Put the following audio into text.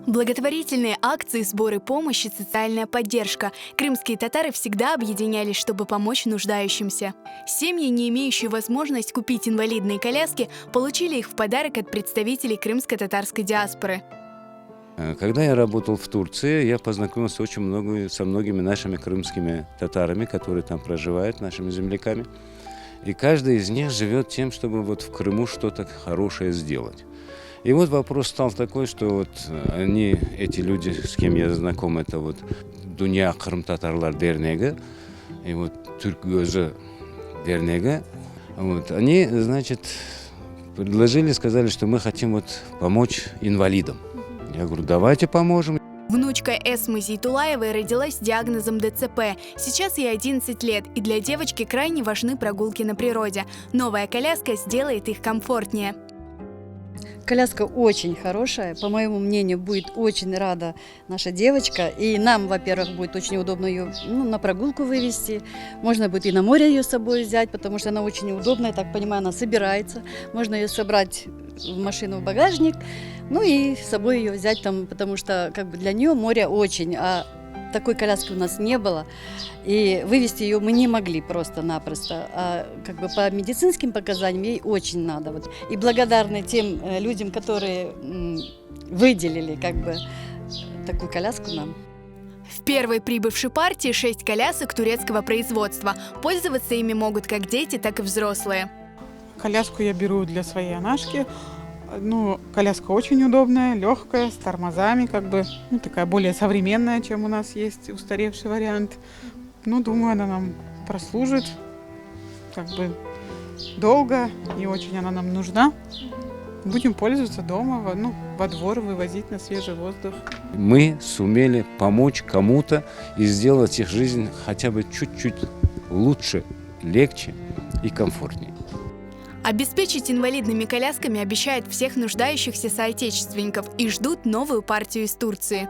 Благотворительные акции, сборы помощи, социальная поддержка. Крымские татары всегда объединялись, чтобы помочь нуждающимся. Семьи, не имеющие возможность купить инвалидные коляски, получили их в подарок от представителей крымско-татарской диаспоры. Когда я работал в Турции, я познакомился со многими нашими крымскими татарами, которые там проживают, нашими земляками. И каждый из них живет тем, чтобы вот в Крыму что-то хорошее сделать. И вот вопрос стал такой, что вот эти люди, с кем я знаком, это вот Дуня Крым Татарлар Дернеги и вот Türk Gözü Дернеги, вот, они, значит, сказали, что мы хотим вот помочь инвалидам. Я говорю, давайте поможем. Внучка Эсмы Зейтулаевой родилась с диагнозом ДЦП. Сейчас ей 11 лет, и для девочки крайне важны прогулки на природе. Новая коляска сделает их комфортнее. Коляска очень хорошая, по моему мнению, будет очень рада наша девочка. И нам, во-первых, будет очень удобно ее на прогулку вывести. Можно будет и на море ее с собой взять, потому что она очень удобная, так понимаю, она собирается. Можно ее собрать в машину, в багажник, ну и с собой ее взять там, потому что как бы для нее море очень, а такой коляски у нас не было, и вывести ее мы не могли просто-напросто. А как бы по медицинским показаниям ей очень надо. Вот. И благодарны тем людям, которые выделили как бы такую коляску нам. В первой прибывшей партии 6 колясок турецкого производства. Пользоваться ими могут как дети, так и взрослые. Коляску я беру для своей Анашки. Коляска очень удобная, легкая, с тормозами, как бы, такая более современная, чем у нас есть устаревший вариант. Думаю, она нам прослужит, как бы, долго, и очень она нам нужна. Будем пользоваться дома, во двор вывозить на свежий воздух. Мы сумели помочь кому-то и сделать их жизнь хотя бы чуть-чуть лучше, легче и комфортнее. Обеспечить инвалидными колясками обещают всех нуждающихся соотечественников и ждут новую партию из Турции.